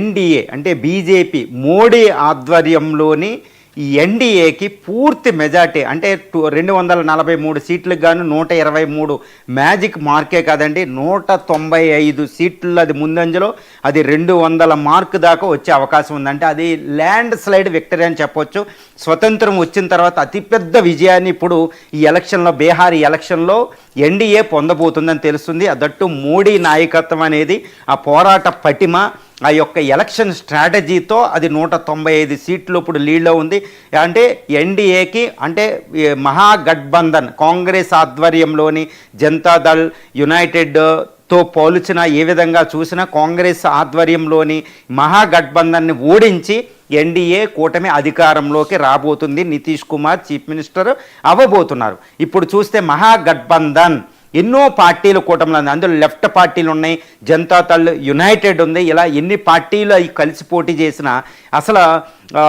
NDA అంటే BJP Modi ఆధ్వర్యంలోని ఈ ఎన్డీఏకి పూర్తి మెజార్టీ అంటే 243 సీట్లకు గాను 123 మ్యాజిక్ మార్కే కాదండి, 195 సీట్లు అది ముందంజలో, అది 200 మార్కు దాకా వచ్చే అవకాశం ఉందంటే అది ల్యాండ్ స్లైడ్ విక్టరీ అని చెప్పొచ్చు. స్వతంత్రం వచ్చిన తర్వాత అతిపెద్ద విజయాన్ని ఇప్పుడు ఈ ఎలక్షన్లో, బీహార్ ఎలక్షన్లో ఎన్డీఏ పొందబోతుందని తెలుస్తుంది. అదట్టు మోడీ నాయకత్వం అనేది, ఆ పోరాట పటిమ, ఆ యొక్క ఎలక్షన్ స్ట్రాటజీతో అది 195 సీట్లు ఇప్పుడు లీడ్లో ఉంది. అంటే ఎన్డీఏకి అంటే మహాగఠబంధన్ కాంగ్రెస్ ఆధ్వర్యంలోని జనతాదళ్ యునైటెడ్తో పోల్చిన ఏ విధంగా చూసినా కాంగ్రెస్ ఆధ్వర్యంలోని మహాగఠబంధన్ని ఓడించి ఎన్డీఏ కూటమి అధికారంలోకి రాబోతుంది. నితీష్ కుమార్ చీఫ్ మినిస్టర్ అవ్వబోతున్నారు. ఇప్పుడు చూస్తే మహాగఠబంధన్ ఎన్నో పార్టీలు కూటమిలో ఉంది, అందులో లెఫ్ట్ పార్టీలు ఉన్నాయి, జనతాదళ్ యునైటెడ్ ఉంది, ఇలా ఎన్ని పార్టీలు అవి కలిసి పోటీ చేసినా అసలు